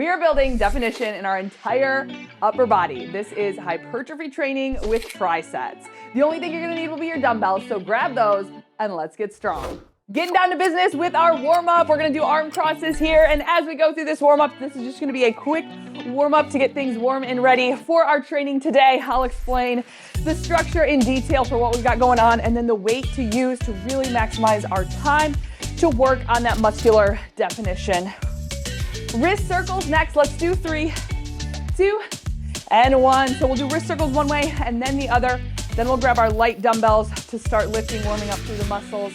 We are building definition in our entire upper body. This is hypertrophy training with Trisets. The only thing you're gonna need will be your dumbbells, so grab those and let's get strong. Getting down to business with our warm-up. We're gonna do arm crosses here, and as we go through this warm-up, this is just gonna be a quick warm-up to get things warm and ready for our training today. I'll explain the structure in detail for what we've got going on, and then the weight to use to really maximize our time to work on that muscular definition. Wrist circles next. Let's do 3, 2, and 1. So we'll do wrist circles one way and then the other. Then we'll grab our light dumbbells to start lifting, warming up through the muscles.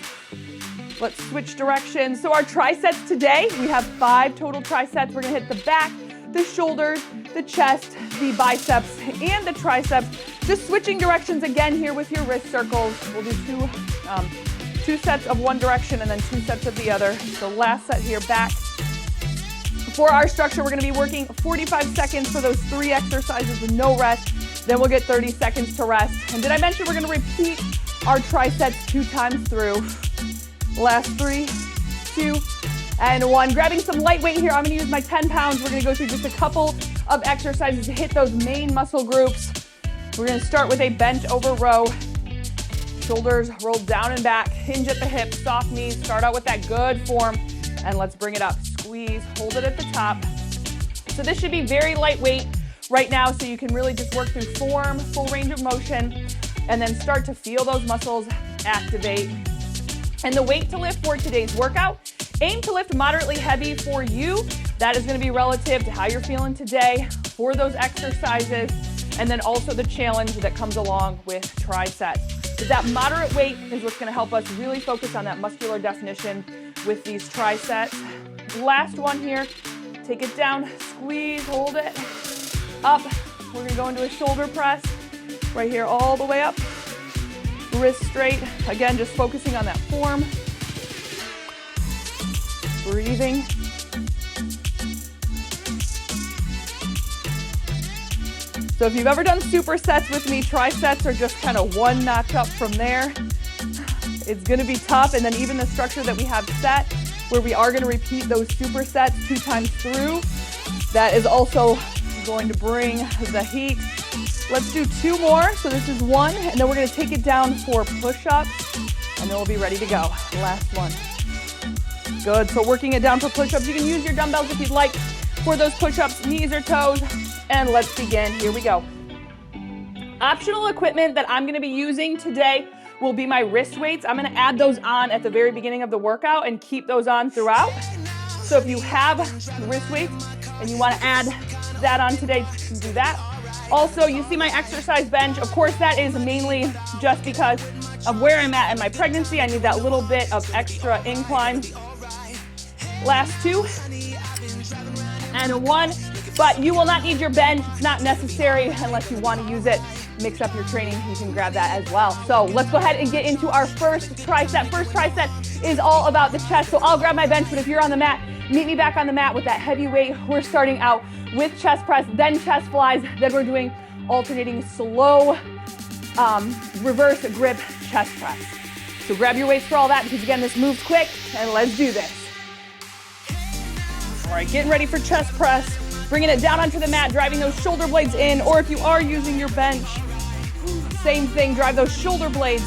Let's switch directions. So our Trisets today, we have 5 total Trisets. We're gonna hit the back, the shoulders, the chest, the biceps, and the triceps. Just switching directions again here with your wrist circles. We'll do two sets of one direction and then 2 sets of the other. So last set here, back. For our structure, we're gonna be working 45 seconds for those 3 exercises with no rest. Then we'll get 30 seconds to rest. And did I mention we're gonna repeat our Trisets 2 times through? Last 3, 2, and 1. Grabbing some light weight here. I'm gonna use my 10 pounds. We're gonna go through just a couple of exercises to hit those main muscle groups. We're gonna start with a bench over row. Shoulders rolled down and back, hinge at the hips, soft knees. Start out with that good form, and let's bring it up. Squeeze, hold it at the top. So this should be very lightweight right now, so you can really just work through form, full range of motion, and then start to feel those muscles activate. And the weight to lift for today's workout, aim to lift moderately heavy for you. That is gonna be relative to how you're feeling today for those exercises, and then also the challenge that comes along with Trisets. But that moderate weight is what's gonna help us really focus on that muscular definition with these Trisets. Last one here, take it down, squeeze, hold it, up. We're gonna go into a shoulder press, right here all the way up. Wrist straight, again, just focusing on that form. Breathing. So if you've ever done supersets with me, Trisets are just kind of one notch up from there. It's gonna be tough, and then even the structure that we have set, where we are gonna repeat those supersets 2 times through, that is also going to bring the heat. Let's do 2 more. So this is 1, and then we're gonna take it down for push-ups, and then we'll be ready to go. Last one. Good, so working it down for push-ups. You can use your dumbbells if you'd like for those push-ups, knees or toes, and let's begin. Here we go. Optional equipment that I'm gonna be using today will be my wrist weights. I'm gonna add those on at the very beginning of the workout and keep those on throughout. So if you have wrist weights and you wanna add that on today, you can do that. Also, you see my exercise bench. Of course, that is mainly just because of where I'm at in my pregnancy. I need that little bit of extra incline. Last 2 and 1, but you will not need your bench. It's not necessary unless you want to use it. Mix up your training, you can grab that as well. So let's go ahead and get into our first Triset. First Triset is all about the chest, so I'll grab my bench, but if you're on the mat, meet me back on the mat with that heavy weight. We're starting out with chest press, then chest flies, then we're doing alternating slow reverse grip chest press. So grab your weights for all that, because again, this moves quick, and let's do this. All right, getting ready for chest press, bringing it down onto the mat, driving those shoulder blades in, or if you are using your bench, same thing, drive those shoulder blades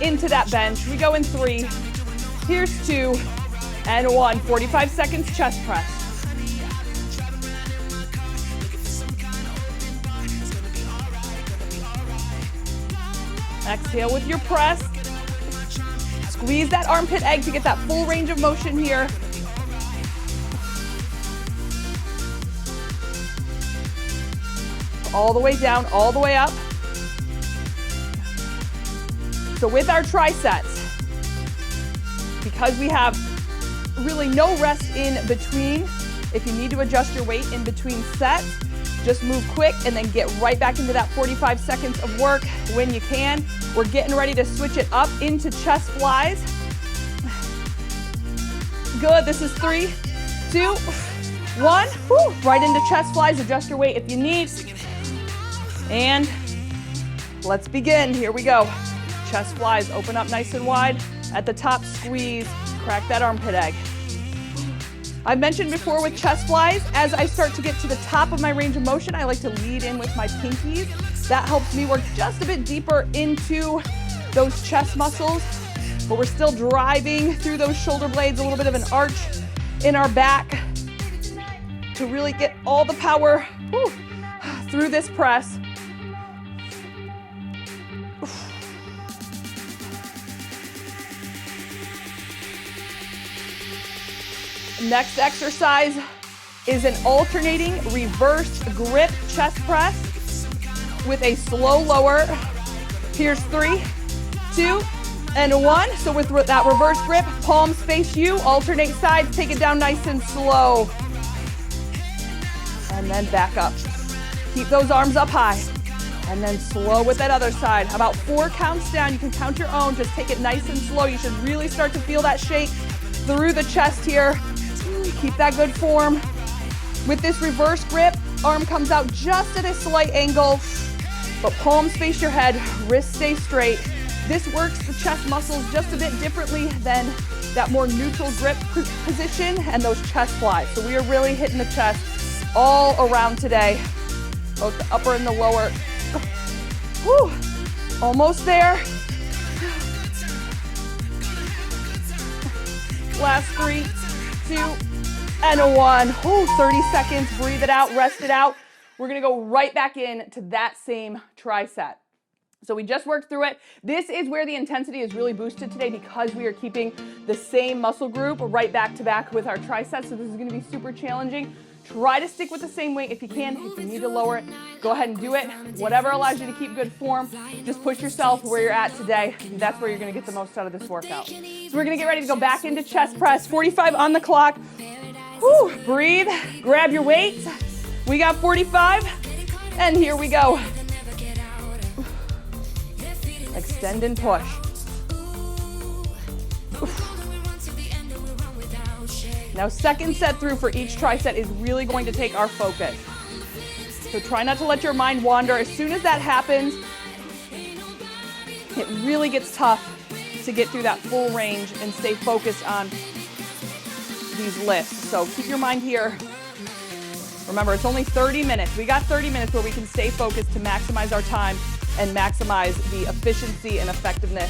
into that bench. We go in 3, here's 2, and 1. 45 seconds chest press. Exhale with your press. Squeeze that armpit egg to get that full range of motion here. All the way down, all the way up. So with our Trisets, because we have really no rest in between, if you need to adjust your weight in between sets, just move quick and then get right back into that 45 seconds of work when you can. We're getting ready to switch it up into chest flies. Good, this is 3, 2, 1. Woo. Right into chest flies, adjust your weight if you need. And let's begin, here we go. Chest flies, open up nice and wide. At the top, squeeze, crack that armpit egg. I've mentioned before with chest flies, as I start to get to the top of my range of motion, I like to lead in with my pinkies. That helps me work just a bit deeper into those chest muscles, but we're still driving through those shoulder blades, a little bit of an arch in our back to really get all the power through this press. Next exercise is an alternating reverse grip chest press with a slow lower. Here's 3, 2, and 1. So with that reverse grip, palms face you, alternate sides, take it down nice and slow. And then back up. Keep those arms up high. And then slow with that other side. About 4 counts down. You can count your own. Just take it nice and slow. You should really start to feel that shake through the chest here. Keep that good form. With this reverse grip, arm comes out just at a slight angle, but palms face your head, wrists stay straight. This works the chest muscles just a bit differently than that more neutral grip position and those chest flies. So we are really hitting the chest all around today, both the upper and the lower. Whew. Almost there. Last 3, 2, and a 1. 30 seconds, breathe it out, rest it out. We're gonna go right back in to that same tricep. So we just worked through it. This is where the intensity is really boosted today because we are keeping the same muscle group right back to back with our triceps. So this is gonna be super challenging. Try to stick with the same weight if you can. If you need to lower it, go ahead and do it. Whatever allows you to keep good form, just push yourself where you're at today. That's where you're gonna get the most out of this workout. So we're gonna get ready to go back into chest press. 45 on the clock. Whew, breathe, grab your weight. We got 45, and here we go. Extend and push. Now, second set through for each tricep is really going to take our focus. So try not to let your mind wander. As soon as that happens, it really gets tough to get through that full range and stay focused on these lifts. So keep your mind here. Remember, it's only 30 minutes. We got 30 minutes where we can stay focused to maximize our time and maximize the efficiency and effectiveness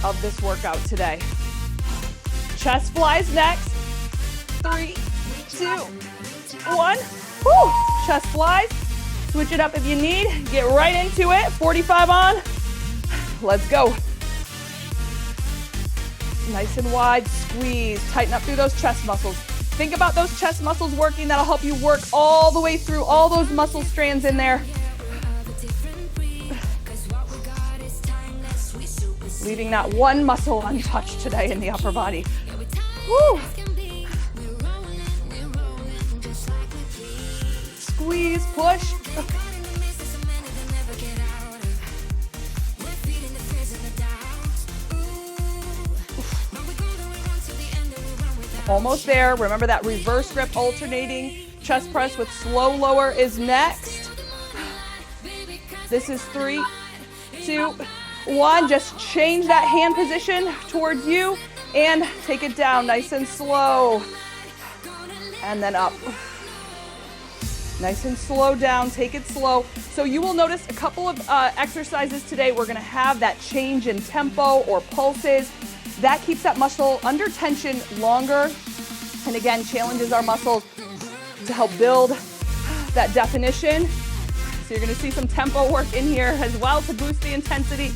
of this workout today. Chest flies next. 3, 2, 1. Woo! Chest flies. Switch it up if you need. Get right into it. 45 on. Let's go. Nice and wide, squeeze. Tighten up through those chest muscles. Think about those chest muscles working. That'll help you work all the way through all those muscle strands in there. Leaving not one muscle untouched today in the upper body. Woo! Squeeze, push. Almost there. Remember that reverse grip alternating chest press with slow lower is next. This is 3, 2, 1. Just change that hand position towards you and take it down nice and slow. And then up. Nice and slow down, take it slow. So you will notice a couple of exercises today. We're gonna have that change in tempo or pulses. That keeps that muscle under tension longer. And again, challenges our muscles to help build that definition. So you're gonna see some tempo work in here as well to boost the intensity.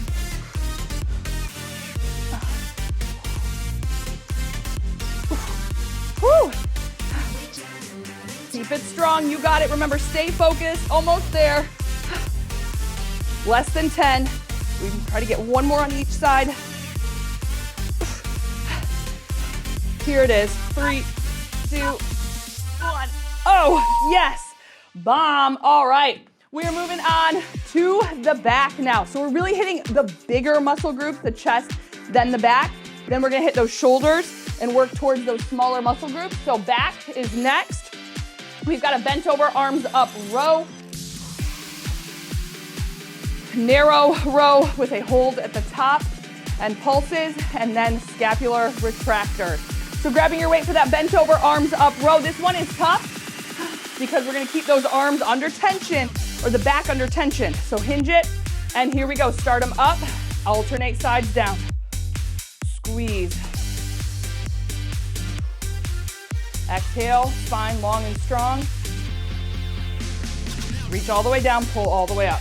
Whew. Keep it strong, you got it. Remember, stay focused, almost there. Less than 10. We can try to get one more on each side. Here it is, 3, 2, 1. Oh, yes, bomb. All right, we are moving on to the back now. So we're really hitting the bigger muscle groups, the chest, then the back. Then we're gonna hit those shoulders and work towards those smaller muscle groups. So back is next. We've got a bent over, arms up row. Narrow row with a hold at the top and pulses, and then scapular retractor. So grabbing your weight for that bent over arms up row. This one is tough because we're gonna keep those arms under tension or the back under tension. So hinge it, and here we go. Start them up, alternate sides down. Squeeze. Exhale, spine long and strong. Reach all the way down, pull all the way up.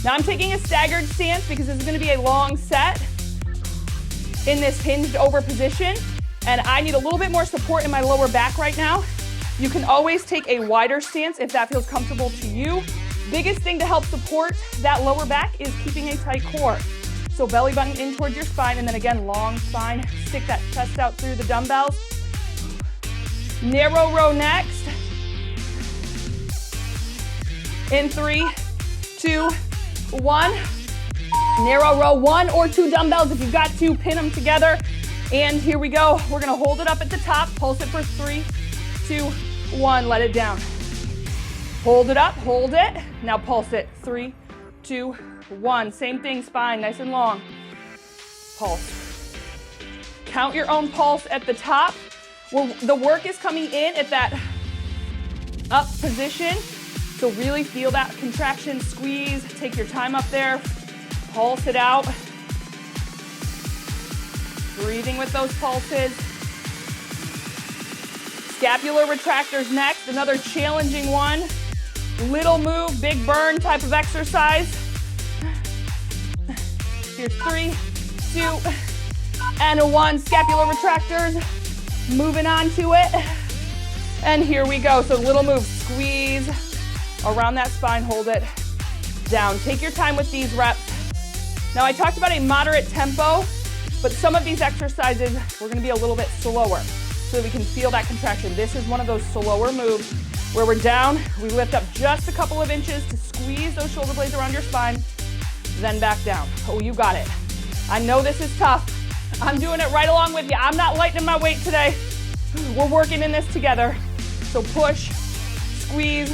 Now I'm taking a staggered stance because this is gonna be a long set in this hinged over position, and I need a little bit more support in my lower back right now. You can always take a wider stance if that feels comfortable to you. Biggest thing to help support that lower back is keeping a tight core. So belly button in towards your spine, and then again, long spine. Stick that chest out through the dumbbells. Narrow row next. In 3, 2, 1. Narrow row, 1 or 2 dumbbells. If you've got to, pin them together. And here we go. We're gonna hold it up at the top. Pulse it for 3, 2, 1. Let it down. Hold it up, hold it. Now pulse it. 3, 2, 1. Same thing, spine nice and long. Pulse. Count your own pulse at the top. The work is coming in at that up position. So really feel that contraction, squeeze, take your time up there, pulse it out. Breathing with those pulses. Scapular retractors next, another challenging one. Little move, big burn type of exercise. Here's 3, 2, and a 1. Scapular retractors, moving on to it. And here we go, so little move, squeeze around that spine, hold it down. Take your time with these reps. Now I talked about a moderate tempo, but some of these exercises, we're gonna be a little bit slower so that we can feel that contraction. This is one of those slower moves where we're down, we lift up just a couple of inches to squeeze those shoulder blades around your spine, then back down. Oh, you got it. I know this is tough. I'm doing it right along with you. I'm not lightening my weight today. We're working in this together. So push, squeeze,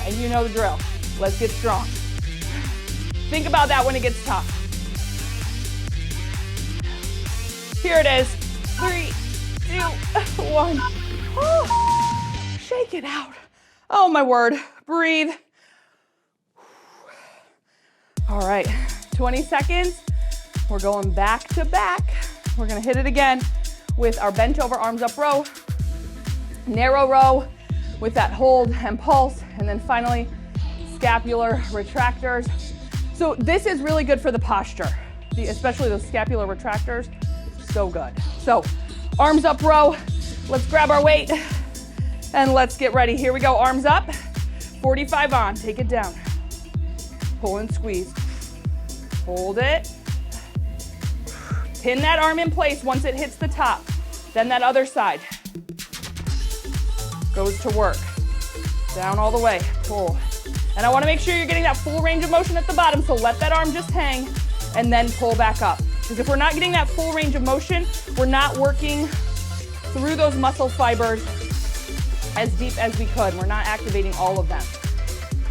and you know the drill. Let's get strong. Think about that when it gets tough. Here it is. 3, 2, 1. Oh, shake it out. Oh my word. Breathe. All right, 20 seconds. We're going back to back. We're gonna hit it again with our bent over arms up row, narrow row with that hold and pulse, and then finally scapular retractors. So this is really good for the posture, especially those scapular retractors, so good. So arms up row, let's grab our weight and let's get ready. Here we go, arms up, 45 on, take it down. Pull and squeeze, hold it. Pin that arm in place once it hits the top. Then that other side goes to work. Down all the way, pull. And I wanna make sure you're getting that full range of motion at the bottom, so let that arm just hang and then pull back up. Because if we're not getting that full range of motion, we're not working through those muscle fibers as deep as we could. We're not activating all of them.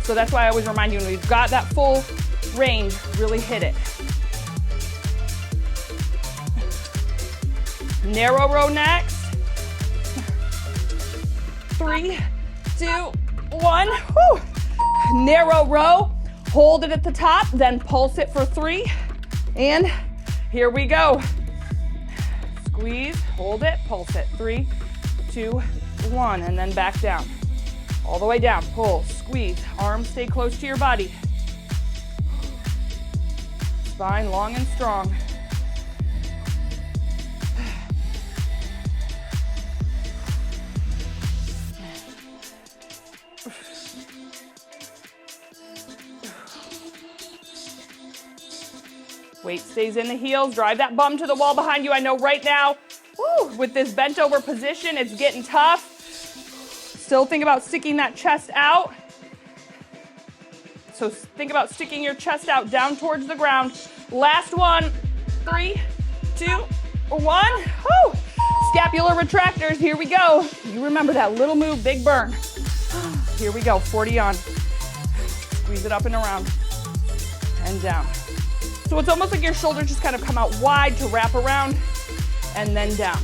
So that's why I always remind you, when we've got that full range, really hit it. Narrow row next. 3, 2, 1. Whew. Narrow row. Hold it at the top, then pulse it for 3. And here we go. Squeeze, hold it, pulse it. 3, 2, 1, and then back down. All the way down. Pull, squeeze. Arms stay close to your body. Spine long and strong. Weight stays in the heels. Drive that bum to the wall behind you. I know right now, with this bent over position, it's getting tough. Still think about sticking that chest out. So think about sticking your chest out down towards the ground. Last one. 3, 2, 1. Woo! Scapular retractors. Here we go. You remember that little move, big burn. Here we go. 40 on. Squeeze it up and around and down. So it's almost like your shoulders just kind of come out wide to wrap around, and then down.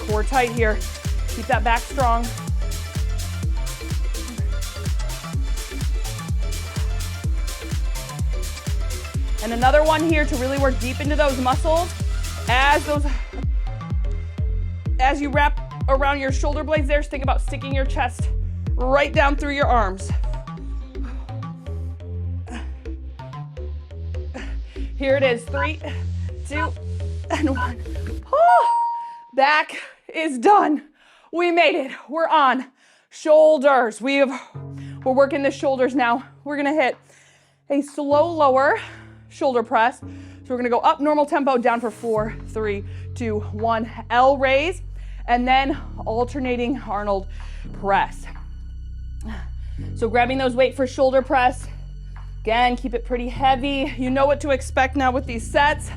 Core tight here. Keep that back strong. And another one here to really work deep into those muscles. As you wrap around your shoulder blades there, just think about sticking your chest right down through your arms. Here it is, 3, 2, and 1. Oh, back is done. We made it. We're on shoulders. We're working the shoulders now. We're gonna hit a slow lower shoulder press. So we're gonna go up normal tempo, down for 4, 3, 2, 1. L raise, and then alternating Arnold press. So grabbing those weight for shoulder press. Again, keep it pretty heavy. You know what to expect now with these sets.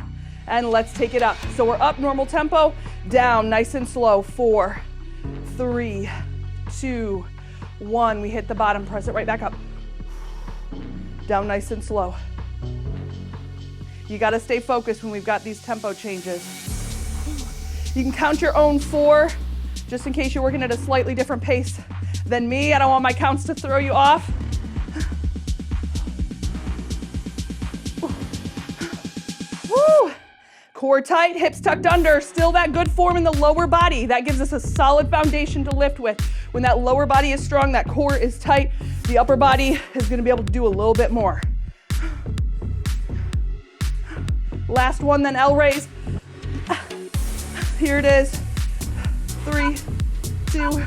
And let's take it up. So we're up normal tempo, down nice and slow. 4, 3, 2, 1. We hit the bottom, press it right back up. Down nice and slow. You gotta stay focused when we've got these tempo changes. You can count your own 4, just in case you're working at a slightly different pace than me. I don't want my counts to throw you off. Woo! Core tight, hips tucked under, still that good form in the lower body. That gives us a solid foundation to lift with. When that lower body is strong, that core is tight, the upper body is gonna be able to do a little bit more. Last one, then L raise. Here it is. 3, 2,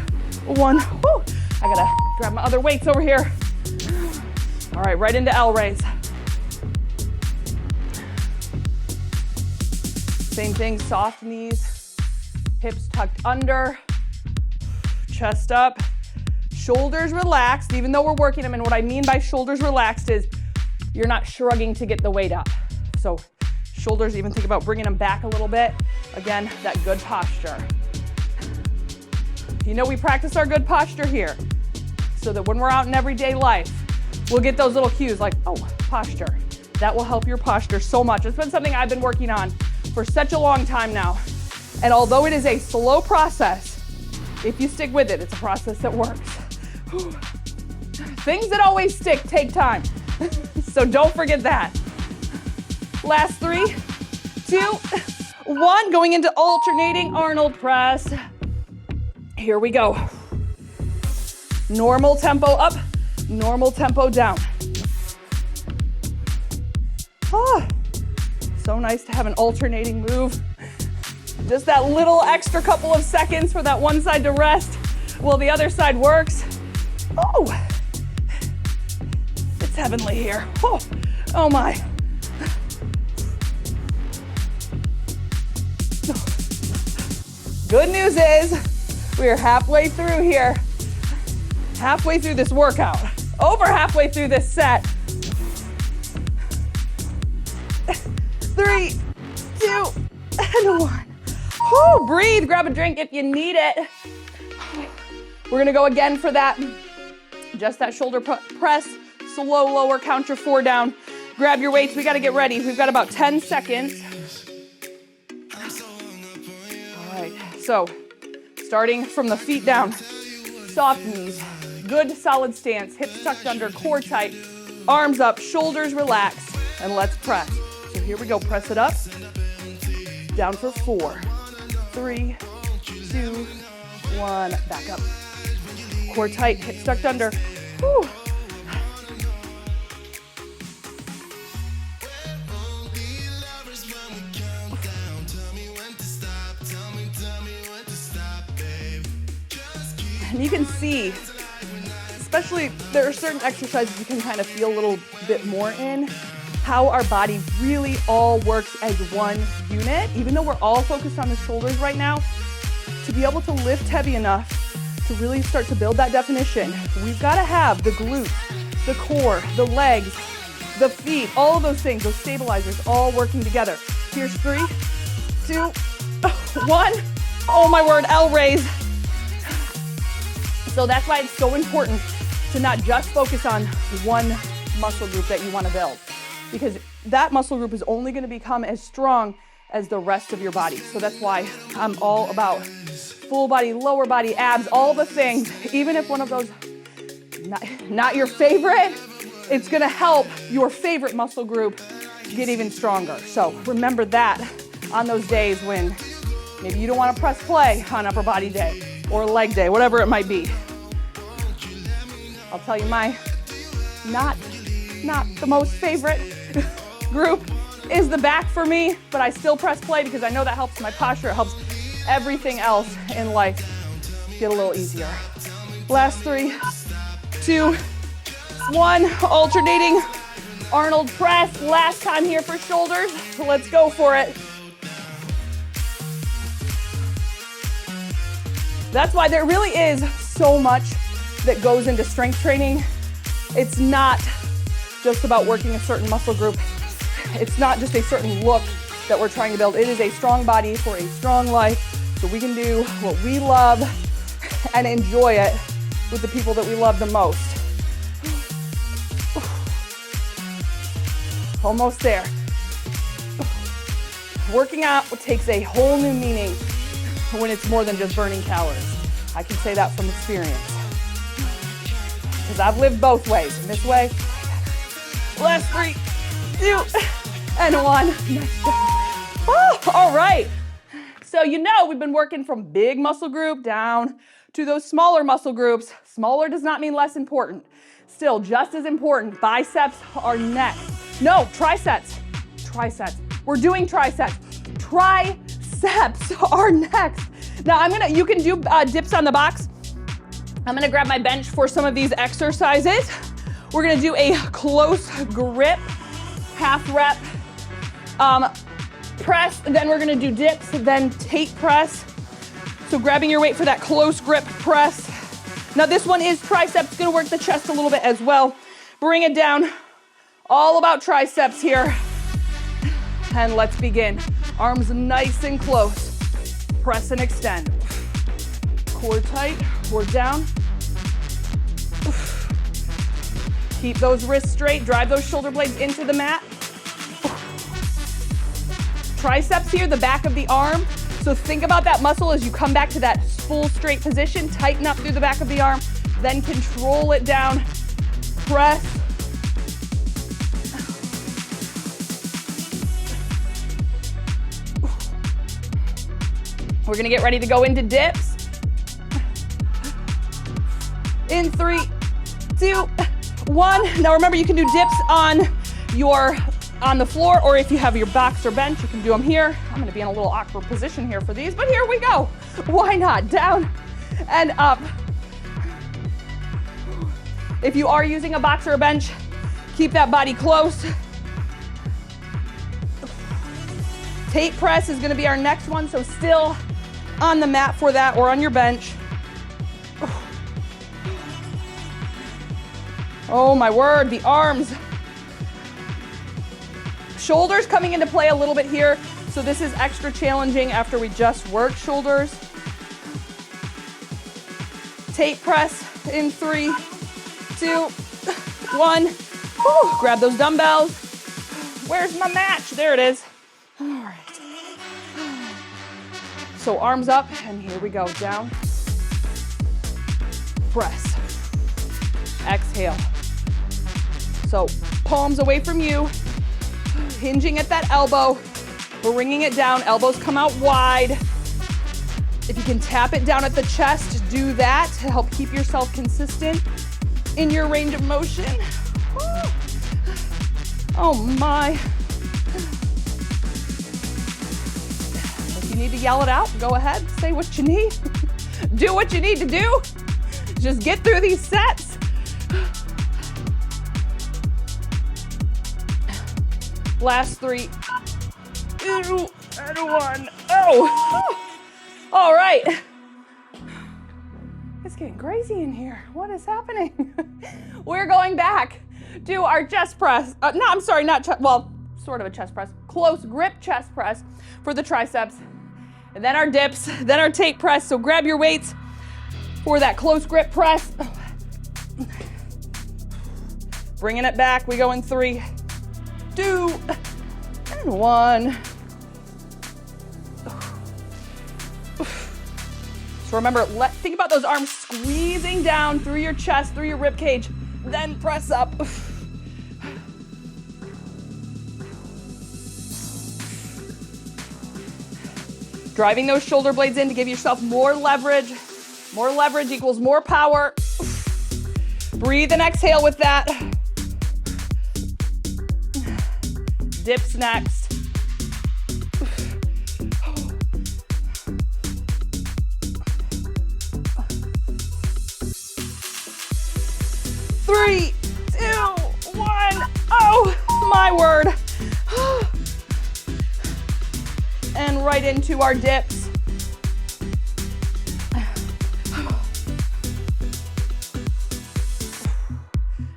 1. Woo. I gotta grab my other weights over here. All right, right into L raise. Same thing, soft knees, hips tucked under, chest up, shoulders relaxed, even though we're working them. And what I mean by shoulders relaxed is you're not shrugging to get the weight up. So shoulders, even think about bringing them back a little bit. Again, that good posture. You know we practice our good posture here so that when we're out in everyday life, we'll get those little cues like, oh, posture. That will help your posture so much. It's been something I've been working on for such a long time now. And although it is a slow process, if you stick with it, it's a process that works. Things that always stick take time. So don't forget that. Last 3, 2, 1, going into alternating Arnold press. Here we go. Normal tempo up, normal tempo down. Oh, so nice to have an alternating move. Just that little extra couple of seconds for that one side to rest while the other side works. Oh, it's heavenly here. Oh my. Good news is we are halfway through here. Halfway through this workout. Over halfway through this set. 3, 2, and 1. Whew, breathe, grab a drink if you need it. We're gonna go again for that. Just that shoulder press, slow lower, count your 4 down. Grab your weights, we gotta get ready. We've got about 10 seconds. All right, so starting from the feet down, soft knees, good solid stance, hips tucked under, core tight, arms up, shoulders relaxed, and let's press. So here we go, press it up, down for 4, 3, 2, 1, back up. Core tight, hips tucked under. Whew. And you can see, especially there are certain exercises you can kind of feel a little bit more in, how our body really all works as one unit. Even though we're all focused on the shoulders right now, to be able to lift heavy enough to really start to build that definition, we've got to have the glutes, the core, the legs, the feet, all of those things, those stabilizers all working together. Here's 3, 2, 1. Oh my word, L raise. So that's why it's so important to not just focus on one muscle group that you want to build, because that muscle group is only going to become as strong as the rest of your body. So that's why I'm all about full body, lower body, abs, all the things. Even if one of those, not your favorite, it's going to help your favorite muscle group get even stronger. So remember that on those days when maybe you don't want to press play on upper body day or leg day, whatever it might be. I'll tell you my not the most favorite group is the back for me, but I still press play because I know that helps my posture. It helps everything else in life get a little easier. Last 3, 2, 1, alternating Arnold press. Last time here for shoulders. So let's go for it. That's why there really is so much that goes into strength training. It's not just about working a certain muscle group. It's not just a certain look that we're trying to build. It is a strong body for a strong life, so we can do what we love and enjoy it with the people that we love the most. Almost there. Working out takes a whole new meaning when it's more than just burning calories. I can say that from experience, because I've lived both ways. In this way, last 3, 2, and 1. Nice job. Oh, all right. So we've been working from big muscle group down to those smaller muscle groups. Smaller does not mean less important. Still just as important. Biceps are next. No, Trisets. We're doing triceps. Triceps are next. Now you can do dips on the box. I'm gonna grab my bench for some of these exercises. We're gonna do a close grip, half rep press, and then we're gonna do dips, then tape press. So grabbing your weight for that close grip press. Now this one is triceps, gonna work the chest a little bit as well. Bring it down, all about triceps here. And let's begin. Arms nice and close. Press and extend. Core tight, core down. Keep those wrists straight, drive those shoulder blades into the mat. Triceps here, the back of the arm. So think about that muscle as you come back to that full straight position. Tighten up through the back of the arm, then control it down. Press. We're gonna get ready to go into dips. In 3, 2, 1. Now remember, you can do dips on the floor, or if you have your box or bench, you can do them here. I'm gonna be in a little awkward position here for these, but here we go. Why not? Down and up. If you are using a box or a bench, keep that body close. Tape press is gonna be our next one, so still on the mat for that or on your bench. Oh my word, the arms. Shoulders coming into play a little bit here. So this is extra challenging after we just worked shoulders. Tape press in 3, 2, 1. Whew, grab those dumbbells. Where's my match? There it is. All right. So arms up, and here we go. Down. Press. Exhale. So palms away from you, hinging at that elbow, bringing it down, elbows come out wide. If you can tap it down at the chest, do that to help keep yourself consistent in your range of motion. Oh my. If you need to yell it out, go ahead, say what you need. Do what you need to do. Just get through these sets. Last 3, 2, and 1. Oh! All right. It's getting crazy in here. What is happening? We're going back to our chest press. No, I'm sorry, not chest. Well, sort of a chest press. Close grip chest press for the triceps. And then our dips, then our tape press. So grab your weights for that close grip press. Bringing it back. We go in 3, 2, and 1. So remember, think about those arms squeezing down through your chest, through your rib cage, then press up. Driving those shoulder blades in to give yourself more leverage. More leverage equals more power. Breathe and exhale with that. Dips next. 3, 2, 1. Oh, my word. And right into our dips.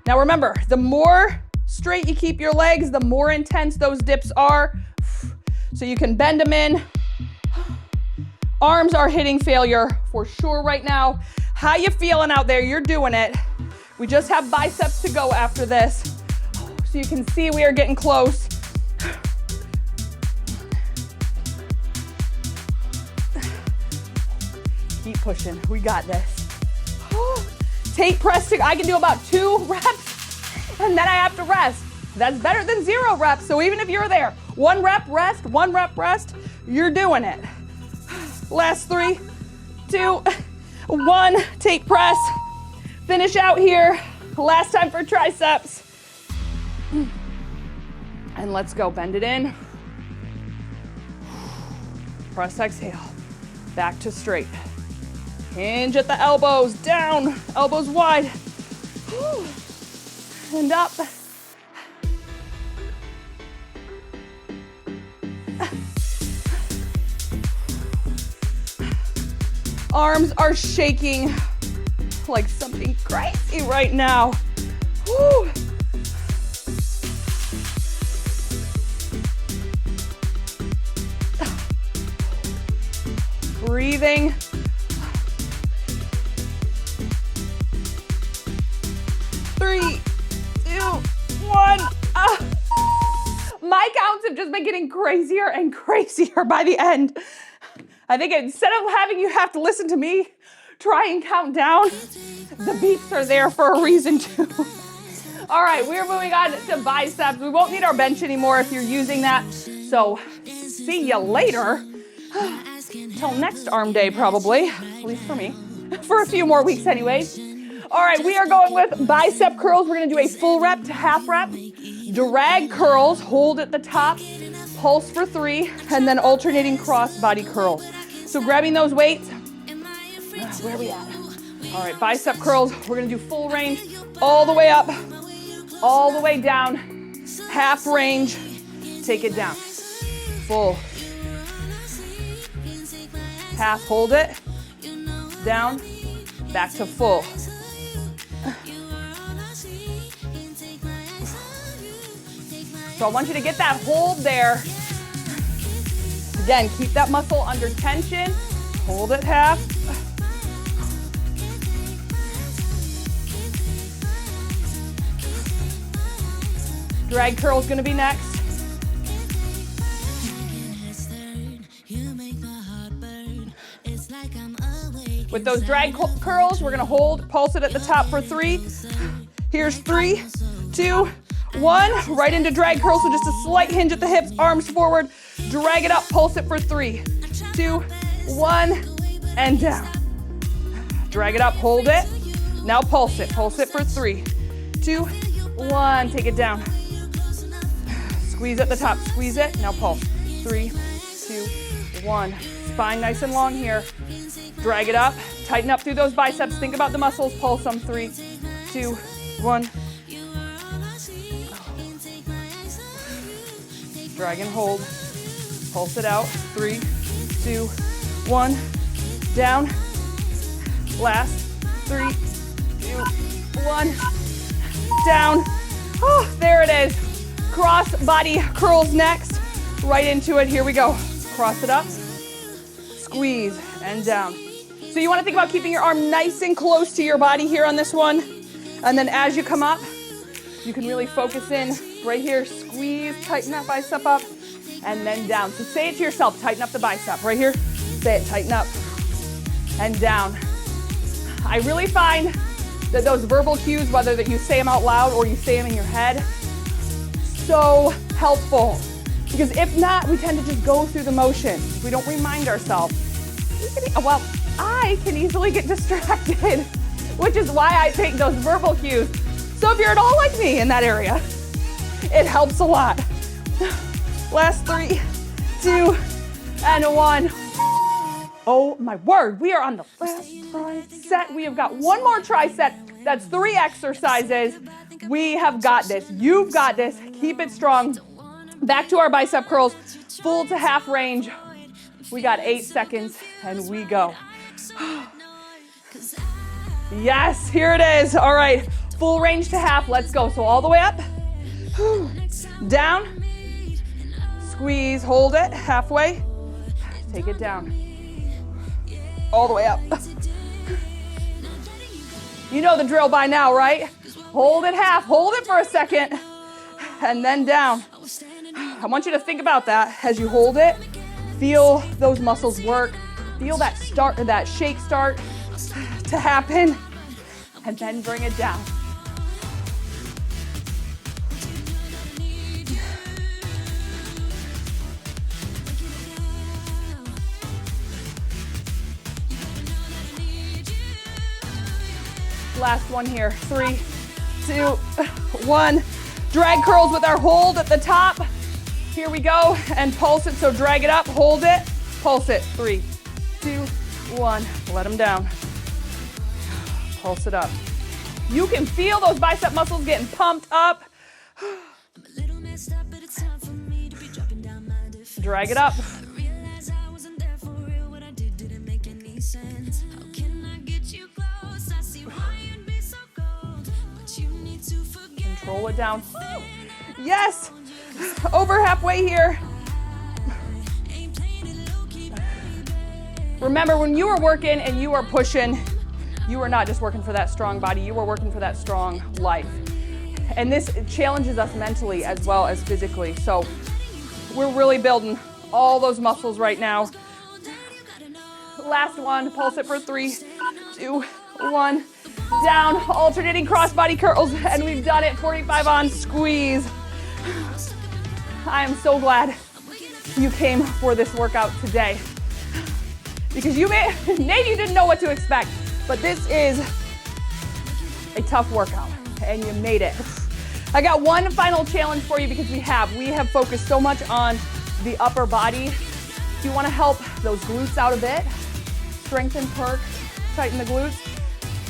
Now remember, the more straight you keep your legs, the more intense those dips are. So you can bend them in. Arms are hitting failure for sure right now. How you feeling out there? You're doing it. We just have biceps to go after this. So you can see we are getting close. Keep pushing. We got this. Take press. I can do about 2 reps and then I have to rest. That's better than 0 reps. So even if you're there, 1 rep, rest, 1 rep, rest, you're doing it. Last 3, 2, 1. Take press. Finish out here. Last time for triceps. And let's go. Bend it in. Press, exhale. Back to straight. Hinge at the elbows. Down. Elbows wide. And up. Arms are shaking like something crazy right now. Woo. Breathing. Three, 2, 1. My counts have just been getting crazier and crazier by the end. I think instead of having you have to listen to me try and count down, the beeps are there for a reason too. All right, we're moving on to biceps. We won't need our bench anymore if you're using that. So see you later. Till next arm day probably, at least for me, for a few more weeks anyways. All right, we are going with bicep curls. We're gonna do a full rep to half rep. Drag curls, hold at the top, pulse for 3, and then alternating cross body curls. So grabbing those weights, where are we at? All right, bicep curls, we're gonna do full range, all the way up, all the way down, half range, take it down, full, half, hold it, down, back to full. So I want you to get that hold there. Again, keep that muscle under tension. Hold it half. Drag curl is going to be next. With those drag curls, we're going to hold, pulse it at the top for 3. Here's 3, 2, 1, right into drag curl, so just a slight hinge at the hips, arms forward, drag it up, pulse it for 3, 2, 1, and down. Drag it up, hold it, now pulse it for 3, 2, 1, take it down. Squeeze at the top, squeeze it, now pulse, 3, 2, 1. Spine nice and long here. Drag it up, tighten up through those biceps, think about the muscles, pulse them, 3, 2, 1. Drag and hold, pulse it out, 3, 2, 1, down, last, 3, 2, 1, down. Oh, there it is. Cross body curls next, right into it, here we go. Cross it up, squeeze, and down. So you want to think about keeping your arm nice and close to your body here on this one, and then as you come up, You can really focus in right here. Squeeze, tighten that bicep up, and then down. So say it to yourself, tighten up the bicep. Right here, say it, tighten up, and down. I really find that those verbal cues, whether that you say them out loud or you say them in your head, so helpful. Because if not, we tend to just go through the motion. We don't remind ourselves. I can easily get distracted, which is why I take those verbal cues. So if you're at all like me in that area, it helps a lot. Last 3, 2, and 1. Oh my word, we are on the last tricep. We have got one more tricep. That's 3 exercises. We have got this. You've got this. Keep it strong. Back to our bicep curls, full to half range. We got 8 seconds and we go. Yes, here it is. All right, full range to half. Let's go. So all the way up, down, squeeze, hold it, halfway, take it down. All the way up. You know the drill by now, right? Hold it half, hold it for a second, and then down. I want you to think about that as you hold it. Feel those muscles work. Feel that shake start to happen, and then bring it down. Last one here. 3, 2, 1. Drag curls with our hold at the top. Here we go, and pulse it. So drag it up, hold it, pulse it. 3, 2, 1. Let them down. Pulse it up. You can feel those bicep muscles getting pumped up. Drag it up. Control it down. Yes! Over halfway here. Remember, when you are working and you are pushing, you are not just working for that strong body, you are working for that strong life. And this challenges us mentally as well as physically. So we're really building all those muscles right now. Last one, pulse it for 3, 2, 1. Down, alternating crossbody curls, and we've done it. 45 on, squeeze. I am so glad you came for this workout today, because maybe you didn't know what to expect, but this is a tough workout, and you made it. I got one final challenge for you, because we have focused so much on the upper body. If you want to help those glutes out a bit, strengthen, perk, tighten the glutes,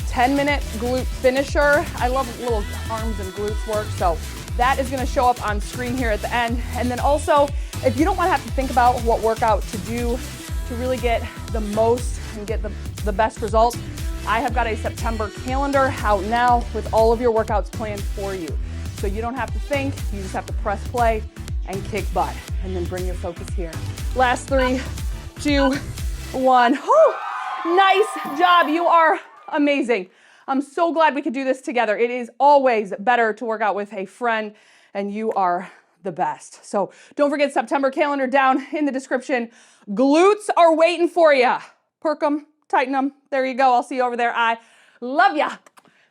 10-minute glute finisher. I love little arms and glutes work, so that is going to show up on screen here at the end. And then also, if you don't want to have to think about what workout to do to really get the most and get the best results, I have got a September calendar out now with all of your workouts planned for you. So you don't have to think, you just have to press play and kick butt, and then bring your focus here. Last 3, 2, 1. Whew. Nice job, you are amazing. I'm so glad we could do this together. It is always better to work out with a friend, and you are the best. So don't forget, September calendar down in the description. Glutes are waiting for you. Perk them, tighten them. There you go. I'll see you over there. I love ya.